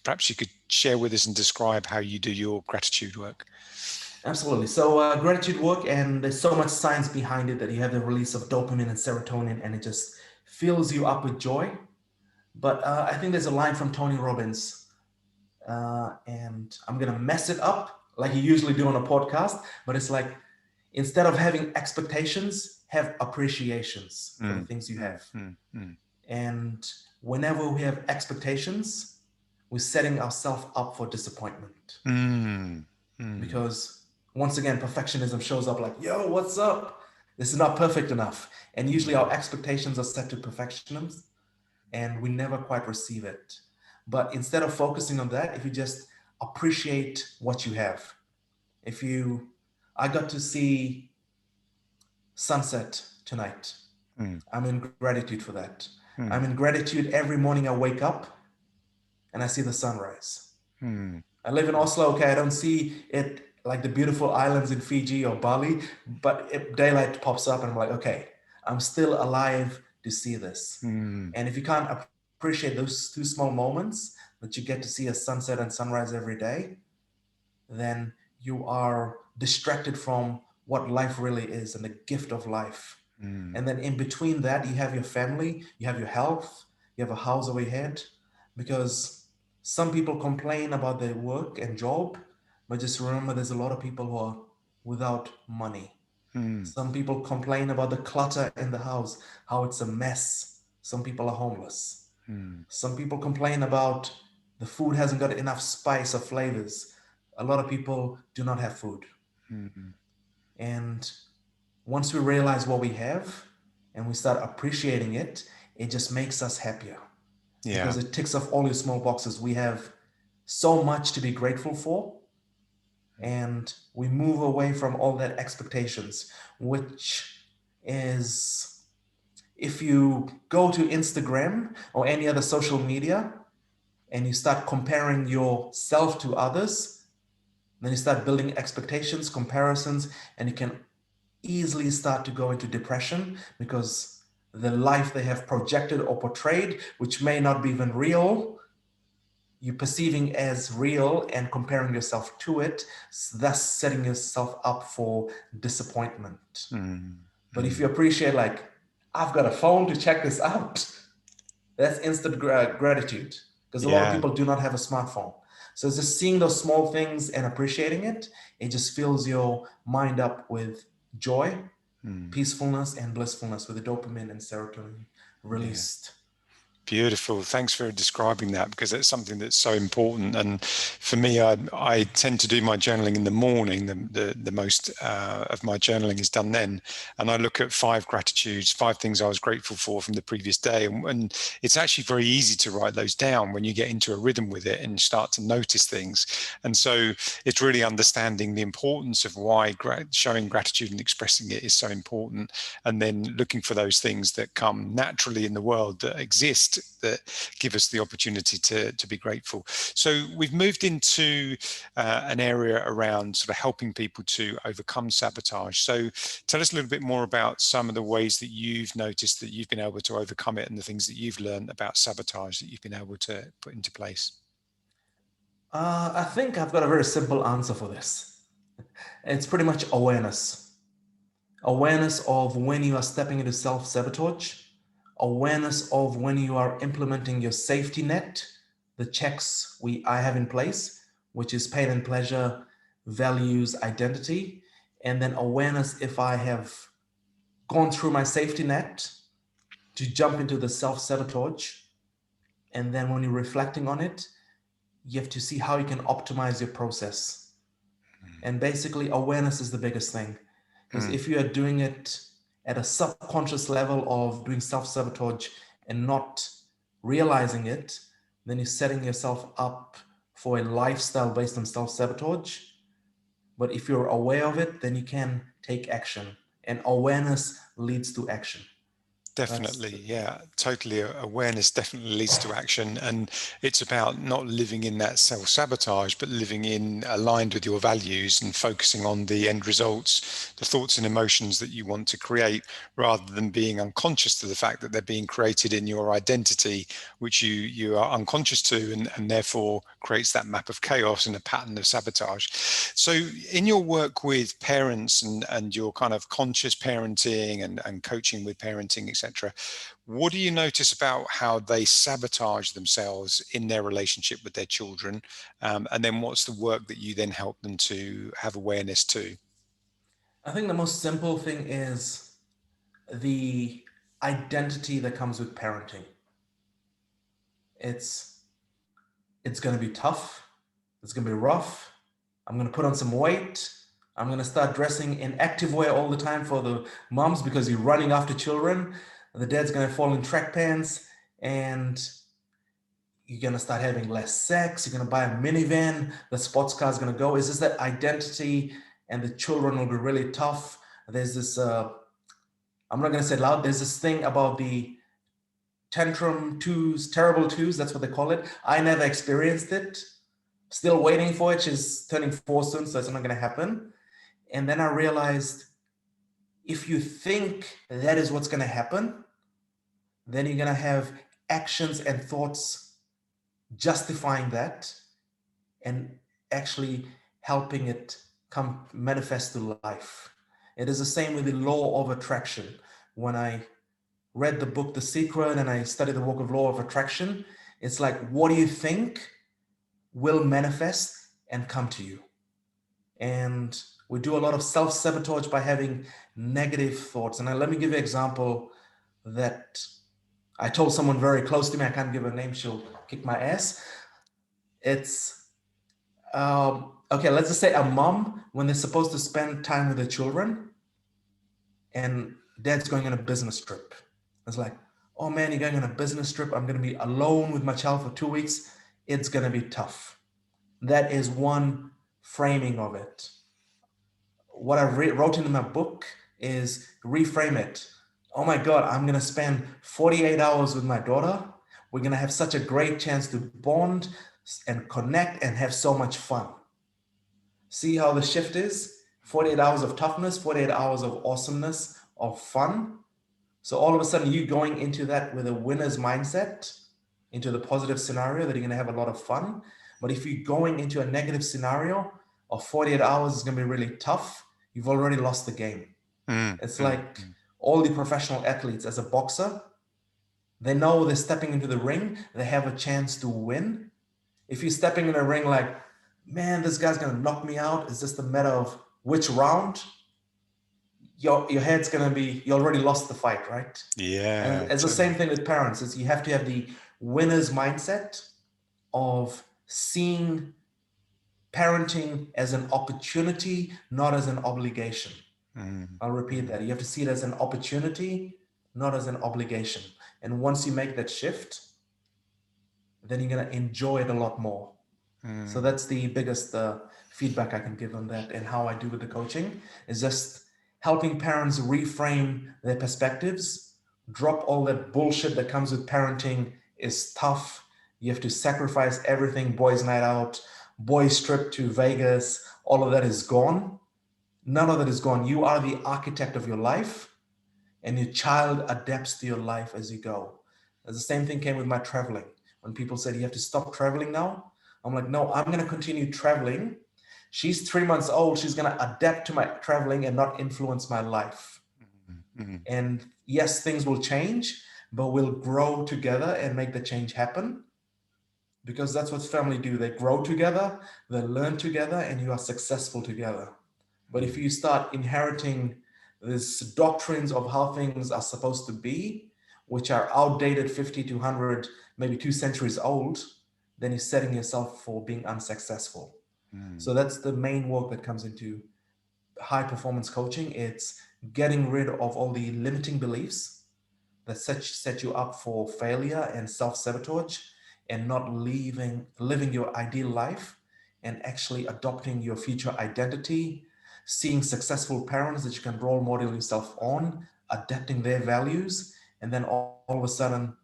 perhaps you could share with us and describe how you do your gratitude work. Absolutely. So gratitude work, and there's so much science behind it that you have the release of dopamine and serotonin, and it just fills you up with joy. But I think there's a line from Tony Robbins. and I'm going to mess it up like you usually do on a podcast. But it's like, instead of having expectations, have appreciations for the things you have. And whenever we have expectations, we're setting ourselves up for disappointment. Because once again, perfectionism shows up like, yo, what's up? This is not perfect enough. And usually our expectations are set to perfectionism and we never quite receive it. But instead of focusing on that, if you just appreciate what you have, I got to see sunset tonight. I'm in gratitude for that. I'm in gratitude every morning I wake up and I see the sunrise. I live in Oslo. Okay, I don't see it like the beautiful islands in Fiji or Bali, but daylight pops up and I'm like, okay, I'm still alive to see this. And if you can't appreciate those two small moments that you get to see a sunset and sunrise every day, then you are distracted from what life really is and the gift of life. And then in between that, you have your family, you have your health, you have a house over your head. Because some people complain about their work and job, but just remember there's a lot of people who are without money. Some people complain about the clutter in the house, how it's a mess. Some people are homeless. Some people complain about the food hasn't got enough spice or flavors. A lot of people do not have food. And once we realize what we have and we start appreciating it, it just makes us happier. Because it ticks off all your small boxes. We have so much to be grateful for. And we move away from all that expectations, which is, if you go to Instagram or any other social media and you start comparing yourself to others, then you start building expectations, comparisons, and you can easily start to go into depression because the life they have projected or portrayed, which may not be even real, you're perceiving as real and comparing yourself to it, thus setting yourself up for disappointment. But if you appreciate, like, I've got a phone to check this out, that's instant gratitude, because a lot of people do not have a smartphone. So it's just seeing those small things and appreciating it, it just fills your mind up with joy, peacefulness, and blissfulness, with the dopamine and serotonin released. Beautiful. Thanks for describing that, because it's something that's so important. And for me, I tend to do my journaling in the morning. The most of my journaling is done then. And I look at 5 gratitudes, 5 things I was grateful for from the previous day. And it's actually very easy to write those down when you get into a rhythm with it and start to notice things. And so it's really understanding the importance of why showing gratitude and expressing it is so important. And then looking for those things that come naturally in the world that exist, that give us the opportunity to be grateful. So we've moved into an area around sort of helping people to overcome sabotage. So tell us a little bit more about some of the ways that you've noticed that you've been able to overcome it and the things that you've learned about sabotage that you've been able to put into place. I think I've got a very simple answer for this. It's pretty much awareness. Awareness of when you are stepping into self-sabotage, awareness of when you are implementing your safety net, the checks I have in place, which is pain and pleasure, values, identity, and then awareness if I have gone through my safety net to jump into the self-sabotage. And then when you're reflecting on it, you have to see how you can optimize your process. And basically awareness is the biggest thing. Because if you are doing it at a subconscious level of doing self-sabotage and not realizing it, then you're setting yourself up for a lifestyle based on self-sabotage. But if you're aware of it, then you can take action. And awareness leads to action. Definitely. Yeah, totally. Awareness definitely leads to action. And it's about not living in that self-sabotage, but living in aligned with your values and focusing on the end results, the thoughts and emotions that you want to create, rather than being unconscious to the fact that they're being created in your identity, which you are unconscious to, and therefore creates that map of chaos and a pattern of sabotage. So in your work with parents and your kind of conscious parenting and coaching with parenting, etc., etc. What do you notice about how they sabotage themselves in their relationship with their children? And then what's the work that you then help them to have awareness to? I think the most simple thing is the identity that comes with parenting. It's going to be tough. It's going to be rough. I'm going to put on some weight. I'm going to start dressing in active wear all the time for the moms because you're running after children. The dad's going to fall in track pants, and you're going to start having less sex. You're going to buy a minivan. The sports car is going to go. It's just that identity, and the children will be really tough. There's this, I'm not going to say it loud. There's this thing about the tantrum twos, terrible twos. That's what they call it. I never experienced it. Still waiting for it. She's turning 4 soon, so it's not going to happen. And then I realized if you think that is what's going to happen, then you're going to have actions and thoughts justifying that and actually helping it come manifest to life. It is the same with the law of attraction. When I read the book The Secret and I studied the work of law of attraction, it's like, what do you think will manifest and come to you? And we do a lot of self-sabotage by having negative thoughts. And let me give you an example that I told someone very close to me. I can't give her name, she'll kick my ass. It's, okay, let's just say a mom, when they're supposed to spend time with their children, and dad's going on a business trip. It's like, oh man, you're going on a business trip. I'm going to be alone with my child for 2 weeks. It's going to be tough. That is one framing of it. What I wrote in my book is reframe it. Oh my God, I'm going to spend 48 hours with my daughter. We're going to have such a great chance to bond and connect and have so much fun. See how the shift is? 48 hours of toughness, 48 hours of awesomeness, of fun. So all of a sudden you going into that with a winner's mindset, into the positive scenario that you're going to have a lot of fun. But if you're going into a negative scenario of 48 hours is going to be really tough, you've already lost the game. It's like all the professional athletes as a boxer, they know they're stepping into the ring, they have a chance to win. If you're stepping in a ring like, man, this guy's going to knock me out, it's just a matter of which round, your head's going to be, you already lost the fight, right? Yeah. And it's the same thing with parents, is you have to have the winner's mindset of seeing parenting as an opportunity, not as an obligation. I'll repeat that. You have to see it as an opportunity, not as an obligation. And once you make that shift, then you're going to enjoy it a lot more. So that's the biggest feedback I can give on that, and how I do with the coaching is just helping parents reframe their perspectives, drop all that bullshit that comes with parenting is tough. You have to sacrifice everything, boys' night out, boys' trip to Vegas, all of that is gone. None of that is gone. You are the architect of your life, and your child adapts to your life as you go. The same thing came with my traveling. When people said, you have to stop traveling now, I'm like, no, I'm going to continue traveling. She's 3 months old. She's going to adapt to my traveling and not influence my life. And yes, things will change, but we'll grow together and make the change happen, because that's what family do. They grow together, they learn together, and you are successful together. But if you start inheriting these doctrines of how things are supposed to be, which are outdated 50 to 100, maybe 2 centuries old, then you're setting yourself for being unsuccessful. So that's the main work that comes into high performance coaching. It's getting rid of all the limiting beliefs that set you up for failure and self-sabotage, and not living your ideal life, and actually adopting your future identity, seeing successful parents that you can role model yourself on, adapting their values, and then all of a sudden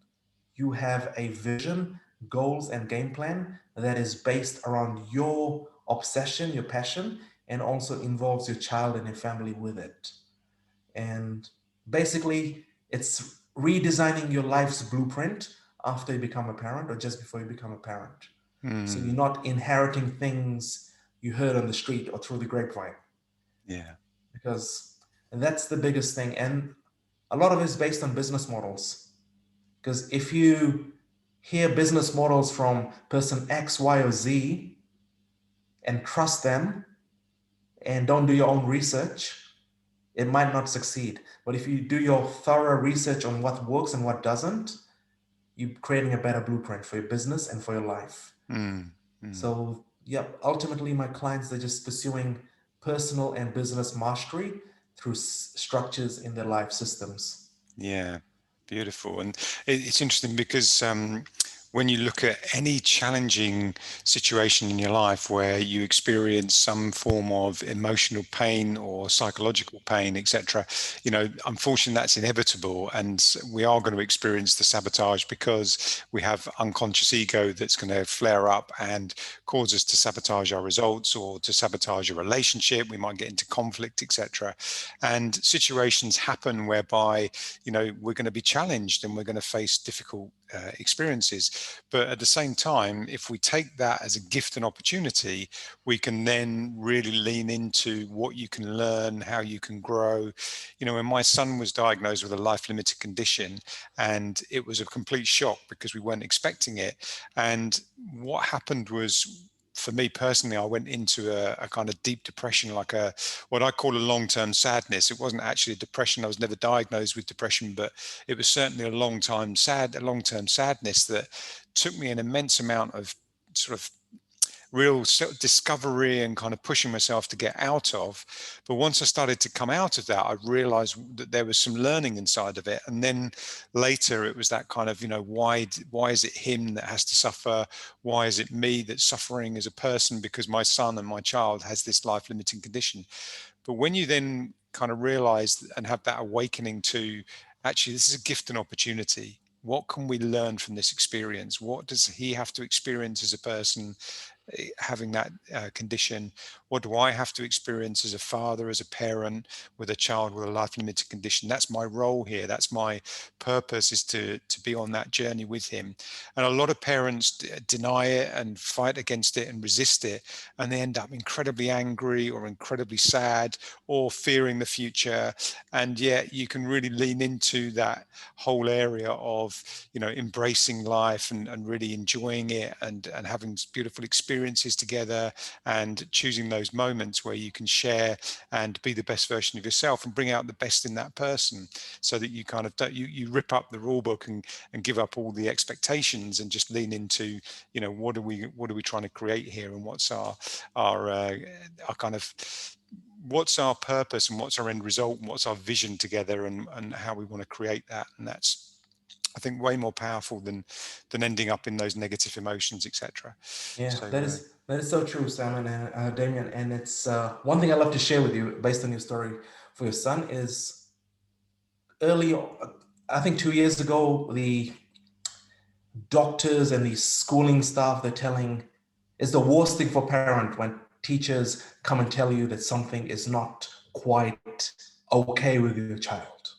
you have a vision, goals, and game plan that is based around your obsession, your passion, and also involves your child and your family with it. And basically, it's redesigning your life's blueprint after you become a parent or just before you become a parent. So you're not inheriting things you heard on the street or through the grapevine. Yeah. Because that's the biggest thing. And A lot of it is based on business models. Because if you hear business models from person X, Y, or Z and trust them and don't do your own research, it might not succeed. But if you do your thorough research on what works and what doesn't, you're creating a better blueprint for your business and for your life. Mm, mm. So, yeah, ultimately, my clients, they're just pursuing personal and business mastery through structures in their life systems. Yeah, beautiful. And it's interesting because when you look at any challenging situation in your life where you experience some form of emotional pain or psychological pain, etc., unfortunately that's inevitable, and we are going to experience the sabotage because we have unconscious ego that's going to flare up and cause us to sabotage our results or to sabotage a relationship. We might get into conflict, etc. And situations happen whereby we're going to be challenged and we're going to face difficult experiences. But at the same time, if we take that as a gift and opportunity, we can then really lean into what you can learn, how you can grow. When my son was diagnosed with a life-limited condition, and it was a complete shock because we weren't expecting it. And what happened was, for me personally, I went into a kind of deep depression, like what I call a long-term sadness. It wasn't actually a depression. I was never diagnosed with depression, but it was certainly a long-term sadness that took me an immense amount of sort of real discovery and kind of pushing myself to get out of. But once I started to come out of that, I realized that there was some learning inside of it. And then later it was that kind of, why is it him that has to suffer? Why is it me that's suffering as a person because my son and my child has this life limiting condition? But when you then kind of realize and have that awakening to, actually, this is a gift and opportunity. What can we learn from this experience? What does he have to experience as a person having that condition? What do I have to experience as a father, as a parent with a child with a life limited condition? That's my role here. That's my purpose, is to be on that journey with him. And a lot of parents deny it and fight against it and resist it, and they end up incredibly angry or incredibly sad or fearing the future. And yet you can really lean into that whole area of embracing life and really enjoying it, and having beautiful experiences together, and choosing those moments where you can share and be the best version of yourself and bring out the best in that person, so that you kind of don't, you rip up the rule book and give up all the expectations and just lean into what are we trying to create here, and what's our kind of, what's our purpose and what's our end result and what's our vision together, and how we want to create that. And that's, I think, way more powerful than ending up in those negative emotions, etc. Yeah, So that is so true, Simon and Damien. And it's one thing I love to share with you based on your story for your son is early, I think 2 years ago, the doctors and the schooling staff, they're telling, it's the worst thing for parent when teachers come and tell you that something is not quite okay with your child.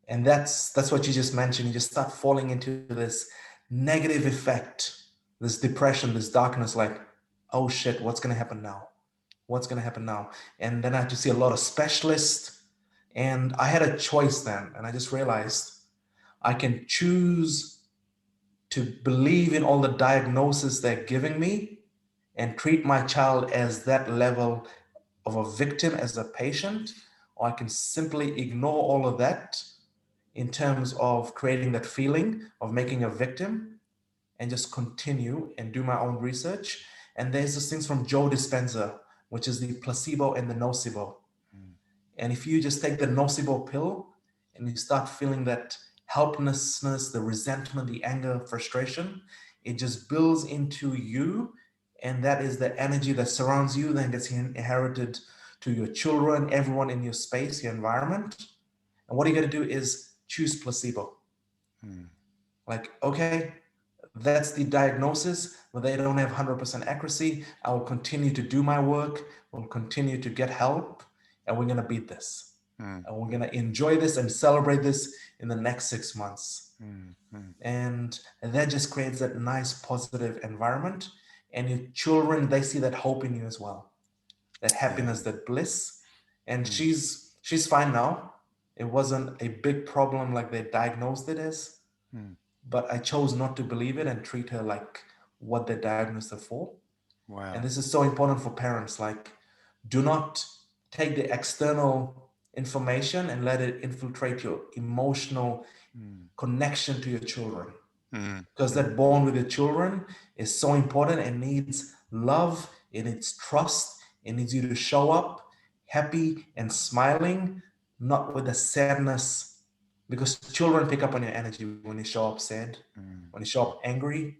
And that's what you just mentioned. You just start falling into this negative effect, this depression, this darkness, like, oh shit, what's going to happen now? What's going to happen now? And then I had to see a lot of specialists, and I had a choice then. And I just realized I can choose to believe in all the diagnosis they're giving me and treat my child as that level of a victim, as a patient, or I can simply ignore all of that in terms of creating that feeling of making a victim, and just continue and do my own research. And there's this things from Joe Dispenza, which is the placebo and the nocebo. And if you just take the nocebo pill and you start feeling that helplessness, the resentment, the anger, frustration, it just builds into you. And that is the energy that surrounds you, then gets inherited to your children, everyone in your space, your environment. And what you got to do is choose placebo. Like, okay, that's the diagnosis, but they don't have 100% accuracy. I will continue to do my work. We'll continue to get help, and we're going to beat this. And we're going to enjoy this and celebrate this in the next 6 months. And that just creates that nice, positive environment. And your children, they see that hope in you as well, that happiness, that bliss. And she's fine now. It wasn't a big problem like they diagnosed it as, Mm. but I chose not to believe it and treat her like what they diagnosed her for. And Wow. this is so important for parents. Like, do not take the external information and let it infiltrate your emotional Mm. connection to your children. Mm. Because Mm. that bond with your children is so important. It needs love, it needs trust, it needs you to show up happy and smiling, not with the sadness. Because children pick up on your energy when you show up sad, Mm. when you show up angry,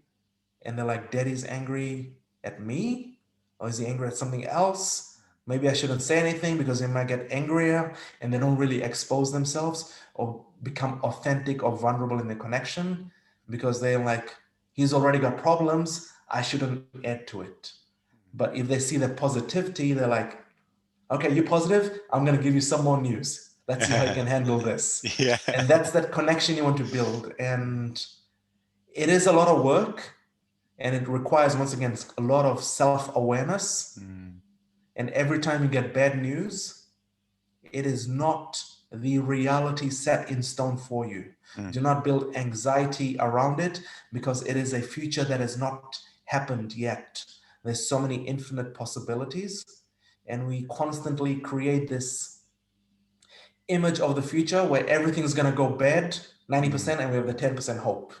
and they're like, Daddy's angry at me? Or is he angry at something else? Maybe I shouldn't say anything because they might get angrier, and they don't really expose themselves or become authentic or vulnerable in their connection because they're like, he's already got problems. I shouldn't add to it. But if they see the positivity, they're like, okay, you're positive. I'm going to give you some more news. Let's see how you can handle this. Yeah. And that's that connection you want to build. And it is a lot of work, and it requires, once again, a lot of self-awareness. Mm. And every time you get bad news, it is not the reality set in stone for you. Mm. Do not build anxiety around it, because it is a future that has not happened yet. There's so many infinite possibilities, and we constantly create this image of the future where everything's going to go bad 90%, and we have the 10% hope.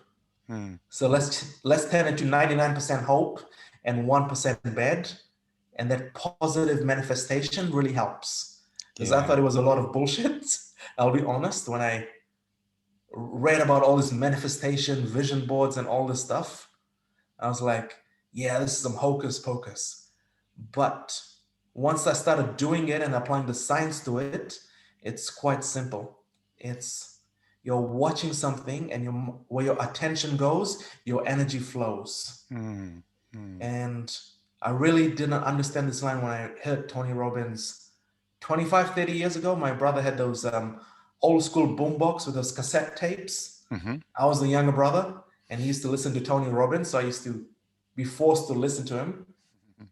Mm. So let's turn it to 99% hope and 1% bad. And that positive manifestation really helps. Because I Yeah. thought it was a lot of bullshit. I'll be honest, when I read about all this manifestation, vision boards, and all this stuff, I was like, yeah, this is some hocus pocus. But once I started doing it and applying the science to it, it's quite simple. It's you're watching something, and where your attention goes, your energy flows. Mm. Mm. And I really didn't understand this line when I heard Tony Robbins 25, 30 years ago. My brother had those old school boombox with those cassette tapes. Mm-hmm. I was the younger brother, and he used to listen to Tony Robbins. So I used to be forced to listen to him.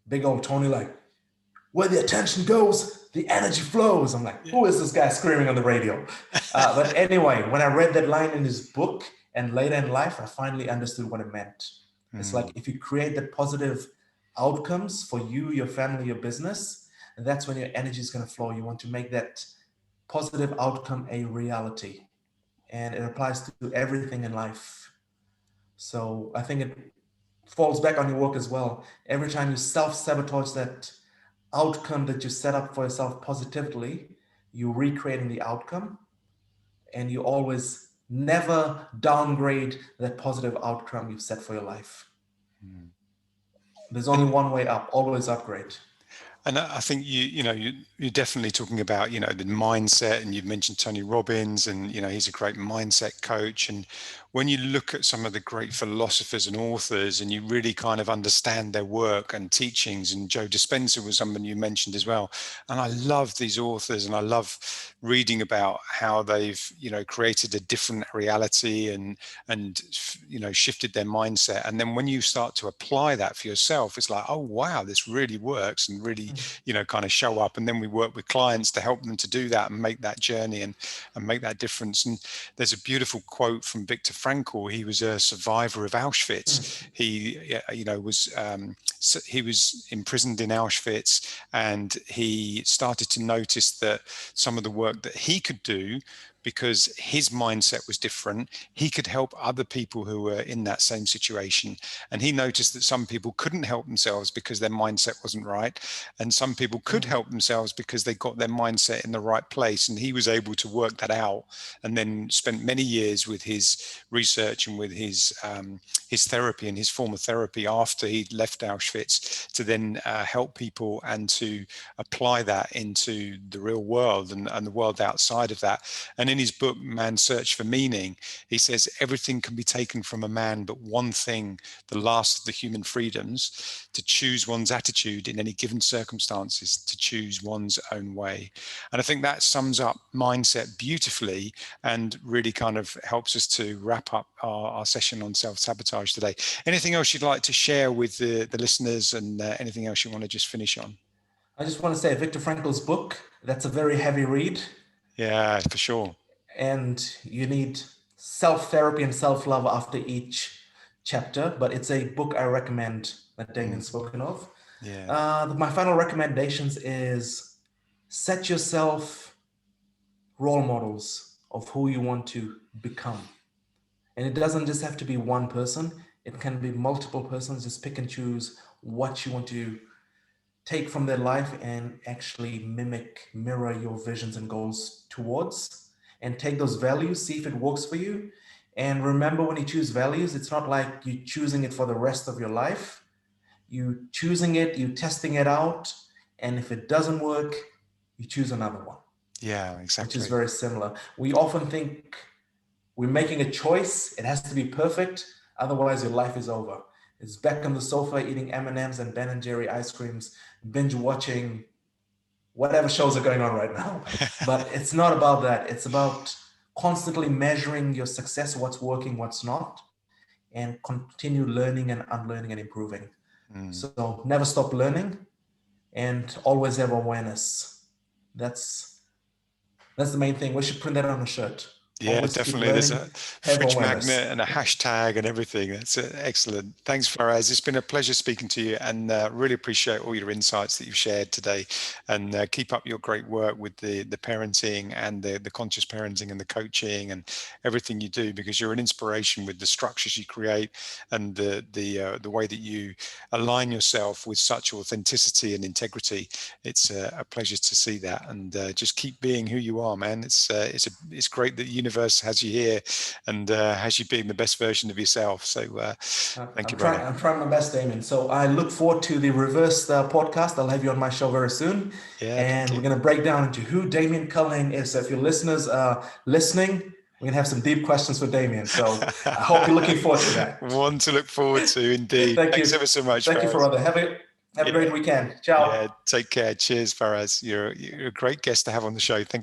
Big old Tony, like, where the attention goes, the energy flows. I'm like, Yeah. who is this guy screaming on the radio? But anyway, when I read that line in his book and later in life, I finally understood what it meant. It's like, Mm. if you create the positive outcomes for you, your family, your business, that's when your energy is going to flow. You want to make that positive outcome a reality. And it applies to everything in life. So I think it falls back on your work as well. Every time you self-sabotage that outcome that you set up for yourself positively, you're recreating the outcome, and you always never downgrade that positive outcome you've set for your life. Mm. There's only one way up, always upgrade. And I think you're definitely talking about the mindset, and you've mentioned Tony Robbins, and he's a great mindset coach. And when you look at some of the great philosophers and authors, and you really kind of understand their work and teachings, and Joe Dispenza was someone you mentioned as well. And I love these authors, and I love reading about how they've created a different reality, and shifted their mindset. And then when you start to apply that for yourself, it's like, oh wow, this really works, and really kind of show up. And then we work with clients to help them to do that and make that journey, and make that difference. And there's a beautiful quote from Viktor Frankl. He was a survivor of Auschwitz. He he was imprisoned in Auschwitz, and he started to notice that some of the work that he could do, because his mindset was different, he could help other people who were in that same situation. And he noticed that some people couldn't help themselves because their mindset wasn't right, and some people could help themselves because they got their mindset in the right place. And he was able to work that out, and then spent many years with his research and with his therapy and his form of therapy after he'd left Auschwitz, to then help people and to apply that into the real world, and the world outside of that. And in his book, Man's Search for Meaning, he says everything can be taken from a man, but one thing, the last of the human freedoms, to choose one's attitude in any given circumstances, to choose one's own way. And I think that sums up mindset beautifully, and really kind of helps us to wrap up our session on self-sabotage today. Anything else you'd like to share with the listeners, and anything else you want to just finish on? I just want to say, Viktor Frankl's book, that's a very heavy read. Yeah, for sure. And you need self-therapy and self-love after each chapter, but it's a book I recommend that Damien's spoken of. Yeah. My final recommendations is set yourself role models of who you want to become. And it doesn't just have to be one person, it can be multiple persons. Just pick and choose what you want to take from their life and actually mimic, mirror your visions and goals towards, and take those values, see if it works for you. And remember, when you choose values, it's not like you choosing it for the rest of your life. You choosing it, you testing it out, and if it doesn't work, you choose another one. Yeah, Which is exactly. very similar. We often think we're making a choice, it has to be perfect, otherwise your life is over. It's back on the sofa eating M&Ms and Ben and Jerry ice creams, binge watching whatever shows are going on right now. But it's not about that. It's about constantly measuring your success, what's working, what's not, and continue learning and unlearning and improving. So never stop learning and always have awareness. That's the main thing. We should print that on a shirt. Yeah, Always keep definitely. There's learning, a have fridge magnet awareness. and a hashtag and everything. That's excellent. Thanks, Faraz. It's been a pleasure speaking to you, and really appreciate all your insights that you've shared today. And keep up your great work with the parenting and the conscious parenting and the coaching and everything you do, because you're an inspiration with the structures you create and the way that you align yourself with such authenticity and integrity. It's a pleasure to see that, and just keep being who you are, man. It's great that the universe has you here and has you being the best version of yourself. So thank you, brother. I'm trying my best, Damon. So I look forward to the reverse podcast. I'll have you on my show very soon, Yeah, thank and we're you. going to break down into who Damian Culhane is. So if your listeners are listening, we're going to have some deep questions for Damian. So I hope you're looking forward to that. One to look forward to, indeed. Thank Thanks you. ever so much, Thank you, Faraz. brother. Have a Yeah, great weekend. yeah. Ciao. Take care. Cheers, Faraz. You're a great guest to have on the show. Thank you.